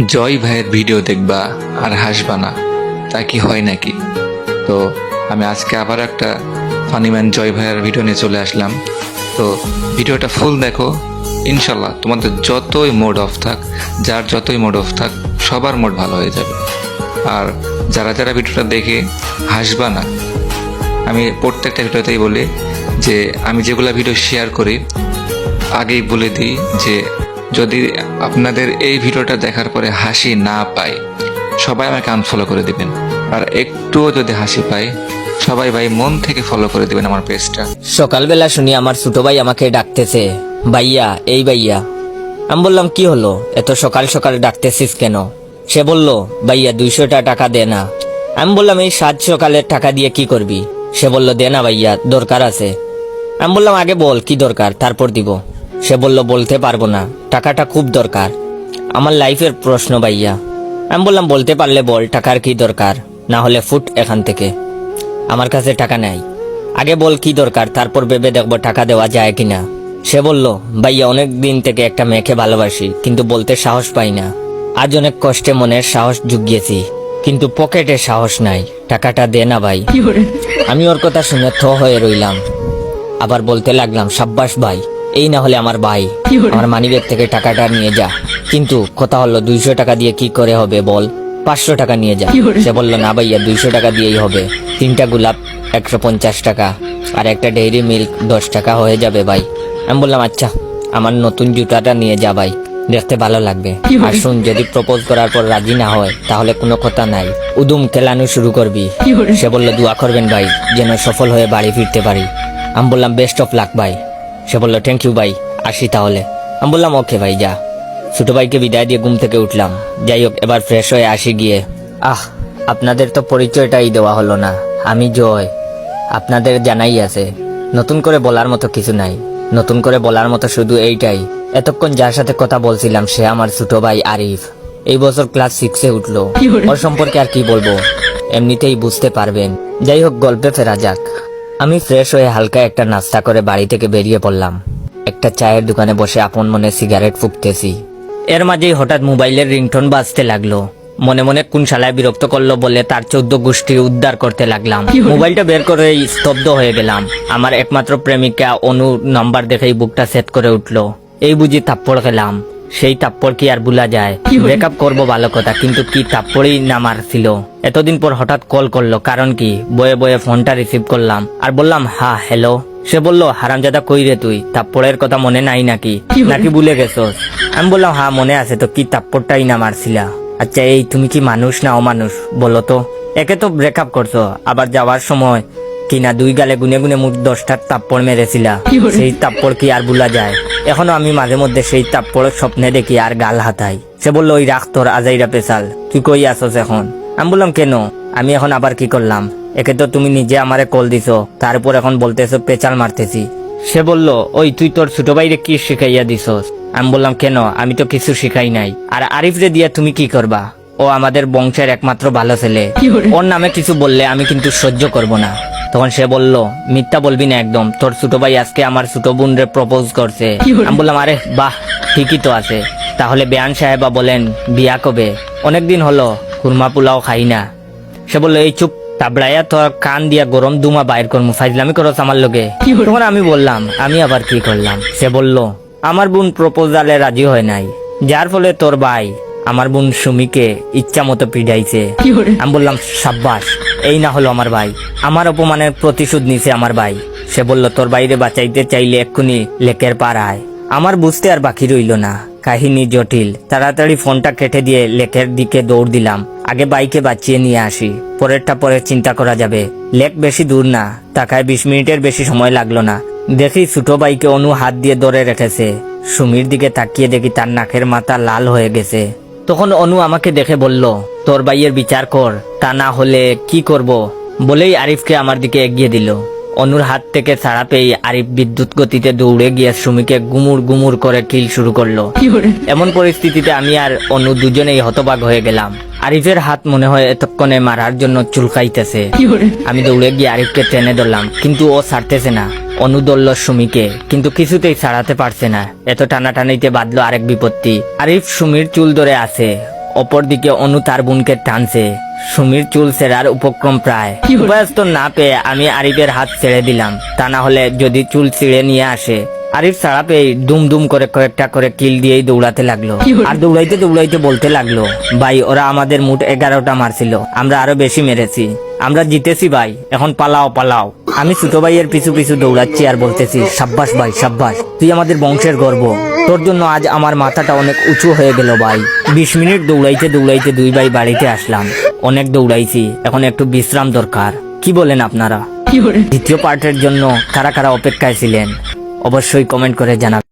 জয় ভাইয়ের ভিডিও দেখবা আর হাসবা না, তা কি হয় নাকি? তো আমি আজকে আবার একটা ফানিম্যান জয় ভাইয়ের ভিডিও নিয়ে চলে আসলাম। তো ভিডিওটা ফুল দেখো, ইনশাল্লাহ তোমাদের যতই মুড অফ থাক, যার যতই মুড অফ থাক, সবার মুড ভালো হয়ে যাবে। আর যারা যারা ভিডিওটা দেখে হাসবা না, আমি প্রত্যেকটা ভিডিওতেই বলি যে আমি যেগুলো ভিডিও শেয়ার করি আগেই বলে দিই যে যদি আপনাদের এই ভিডিওটা দেখার পরে হাসি না পায়, সবাই আমাকে আনফলো করে দিবেন। আর একটুও যদি হাসি পায়, সবাই ভাই মন থেকে ফলো করে দিবেন আমার পেজটা। সকালবেলা শুনি আমার ছোট ভাই আমাকে ডাকতেছে, ভাইয়া এই ভাইয়া। আমি বললাম কি হলো, এত সকাল সকাল ডাকতেছিস কেন? সে বলল, ভাইয়া 200টা টাকা দে না। আমি বললাম এই 7 সকালের টাকা দিয়ে কি করবি? সে বলল দে না ভাইয়া, দরকার আছে। আমি বললাম আগে বল কি দরকার, তারপর দিব। সে বলল বলতে পারবো না, টাকাটা খুব দরকার, আমার লাইফের প্রশ্ন ভাইয়া। আমি বললাম বলতে পারলে বল টাকার কি দরকার, না হলে ফুট এখান থেকে, আমার কাছে টাকা নাই। আগে বল কি দরকার, তারপর ভেবে দেখবো টাকা দেওয়া যায় কিনা। সে বলল, ভাইয়া অনেক দিন থেকে একটা মেয়েকে ভালোবাসি, কিন্তু বলতে সাহস পাই না। আজ অনেক কষ্টে মনের সাহস জুগিয়েছি, কিন্তু পকেটে সাহস নাই, টাকাটা দে না ভাই। আমি ওর কথা শুনে থ হয়ে রইলাম। আবার বলতে লাগলাম, সাব্বাস ভাই, এই না হলে আমার ভাই, আমার মানিব্যাগ থেকে টাকাটা নিয়ে যা। কিন্তু কথা হলো 200 টাকা দিয়ে কি করে হবে বল, 500 টাকা নিয়ে যা। সে বলল না ভাইয়া 200 টাকা দিয়েই হবে, 3টা গোলাপ 150 টাকা আর একটা ডেইরি মিল্ক 10 টাকা হয়ে যাবে ভাই। আমি বললাম আচ্ছা, আমার নতুন জুতাটা নিয়ে যা ভাই, দেখতে ভালো লাগবে। আর শুন, যদি প্রপোজ করার পর রাজি না হয় তাহলে কোনো কথা নাই, উদুম কেলানো শুরু করবি। সে বলল দোয়া করবেন ভাই, যেন সফল হয়ে বাড়ি ফিরতে পারি। আমি বললাম বেস্ট অফ লাক ভাই। সে বলল থ্যাংক ইউ ভাই, আসি তাহলে। আমি বললাম ওকে ভাই যা। ছোট ভাইকে বিদায় দিয়ে ঘুম থেকে উঠলাম। যাই হোক, এবার ফ্রেশ হয়ে আসি গিয়ে। আপনাদের তো পরিচয়টাই দেওয়া হলো না। আমি জয়, আপনাদের জানাই আছে, নতুন করে বলার মতো কিছু নাই। নতুন করে বলার মতো শুধু এইটাই, এতক্ষণ যার সাথে কথা বলছিলাম সে আমার ছোট ভাই আরিফ। এই বছর ক্লাস 6-এ উঠলো। ওর সম্পর্কে আর কি বলবো, এমনিতেই বুঝতে পারবেন। যাই হোক, গল্পে ফেরা যাক। আমি ফ্রেশ হয়ে হালকা একটা নাস্তা করে বাড়ি থেকে বেরিয়ে পড়লাম। একটা চায়ের দোকানে বসে আপন মনে সিগারেট ফুঁকতেছি। এর মাঝেই হঠাৎ মোবাইলের রিংটোন বাজতে লাগলো। মনে মনে কোন শালায় বিরক্ত করলো বলে তার 14 গোষ্ঠী উদ্ধার করতে লাগলাম। মোবাইলটা বের করে স্তব্ধ হয়ে গেলাম। আমার একমাত্র প্রেমিকা অনু নাম্বার দেখেই বুকটা সেট করে উঠলো। এই বুঝি থাপ্পড় খেলাম। সেই থাপ্পড় কি আর ভুলা যায়? ব্রেকআপ করবো ভালো কথা, কিন্তু কি থাপ্পড়ই না মারছিল। এতদিন পর হঠাৎ কল করলো, কারণ কি? বয়ে বয়ে ফোনটা রিসিভ করলাম আর বললাম হ্যাঁ হ্যালো। সে বলল, হারামজাদা কই রে তুই, থাপ্পড়ের কথা মনে নাই নাকি ভুলে গেছস? আমি বললাম হ্যাঁ মনে আছে তো, কি থাপ্পড়টাই না মারছিলা? আচ্ছা এই তুমি কি মানুষ না অমানুষ বলো তো? একে তো ব্রেকআপ করছো, আবার যাওয়ার সময় কিনা 2 গালে গুনে গুনে মুখ 10টা থাপ্পড় মেরেছিলা। সেই থাপ্পড় কি আর ভুলা যায়? এখনো আমি মাঝে মধ্যে সেই থাপ্পড় স্বপ্নে দেখি আর গাল হাতাই। সে বললো ওই রাখ তোর আজাইরা পেশাল, তুই কই আসস এখন? আমি বললাম কেন, আমি এখন আবার কি করলাম? একে তো তুমি নিজে আমারে কল দিছো, তার উপর এখন বলতেছো পেঁচাল মারতেছি। সে বলল, ওই তুই তোর ছোট ভাইরে কি শিখাইয়া দিছস? আমি বললাম কেন, আমি তো কিছু শিখাই নাই। আর আরিফ রে দিয়া তুমি কি করবা? ও আমাদের বংশের একমাত্র ভালো ছেলে, ওর নামে কিছু বললে আমি কিন্তু সহ্য করব না। তখন সে বলল, মিথ্যা বলবি না একদম, তোর ছোট ভাই আজকে আমার ছোট বোন রে প্রপোজ করছে। আমি বললাম আরে বাহ, ঠিকই তো আছে। তাহলে বেয়ান সাহেবা বলেন বিয়া কবে? অনেকদিন হলো কুরমা পোলাও খাই না। সে বললো এই চুপ, তাবড়াইয়া তোর কান দিয়া গরম দুমা বাইর করমু, ফাইজলামি করছ আমার লগে। তখন আমি বললাম আমি আবার কি করলাম? সে বলল, আমার বোন প্রপোজালে রাজি হয় নাই, যার ফলে তোর ভাই আমার বোন সুমিকে ইচ্ছা মতো পিড়াইছে। আমি বললাম সাব্বাস, এই না হলো আমার ভাই, আমার অপমানের প্রতিশোধ নিছে আমার ভাই। সে বলল, তোর বাইরে বাঁচাইতে চাইলে এক্ষুনি লেকের পার আয়। আমার বুঝতে আর বাকি রইল না, কাহিনী জটিল। তাড়াতাড়ি ফোনটা কেটে দিয়ে লেকের দিকে দৌড় দিলাম। আগে বাইকে বাঁচিয়ে নিয়ে আসি, পরেরটা পরে চিন্তা করা যাবে। লেক বেশি দূর না, তাকায় 20 মিনিটের বেশি সময় লাগলো না। দেখি ছোট ভাইকে অনু হাত দিয়ে ধরে রেখেছে। সুমির দিকে তাকিয়ে দেখি তার নাকের মাথা লাল হয়ে গেছে। তখন অনু আমাকে দেখে বলল, তোর ভাইয়ের বিচার কর, তা না হলে কি করব? বলেই আরিফকে আমার দিকে এগিয়ে দিল। অনুর হাত থেকে ছাড়া পেয়ে আরিফ বিদ্যুৎ গতিতে দৌড়ে গিয়ে সুমিকে গুমুর গুমুর করে কিল শুরু করলো। এমন পরিস্থিতিতে আমি আর অনু দুজনেই হতবাক হয়ে গেলাম। আরিফের হাত মনে হয় এতক্ষণে মারার জন্য চুলকাইতেছে। আমি দৌড়ে গিয়ে আরিফকে টেনে ধরলাম, কিন্তু ও ছাড়তেছে না। অনু ধরল সুমিকে, কিন্তু কিছুতেই ছাড়াতে পারছে না। এত টানাটানিতে বাঁধলো আরেক বিপত্তি। আরিফ সুমির চুল ধরে আছে, অপরদিকে অনু তার বোনকে টানছে। সুমির চুল ছেঁড়ার উপক্রম প্রায়। উপায়স্ত না পেয়ে আমি আরিফের হাত ছেড়ে দিলাম, তা না হলে যদি চুল ছিঁড়ে নিয়ে আসে। আরিফ ছাড়া পেয়ে দুম দুম করে কয়েকটা করে কিল দিয়েই দৌড়াতে লাগলো। আর দৌড়াইতে দৌড়াইতে বলতে লাগলো, ভাই ওরা আমাদের মোট 11টা মারছিল, আমরা আরো বেশি মেরেছি, আমরা জিতেছি ভাই, এখন পালাও পালাও। আমি ছোট ভাইয়ের পিছু পিছু দৌড়াচ্ছি আর বলতেছি, সাব্বাস ভাই সাব্বাস, তুই আমাদের বংশের গর্ব, তোর জন্য আজ আমার মাথাটা অনেক উঁচু হয়ে গেল ভাই। 20 মিনিট দৌড়াইতে দৌড়াইতে দুই ভাই বাড়িতে আসলাম। অনেক দৌড়াইছি, এখন একটু বিশ্রাম দরকার। কি বলেন আপনারা? দ্বিতীয় পার্টের জন্য কারা কারা অপেক্ষায় ছিলেন অবশ্যই কমেন্ট করে জানাবেন।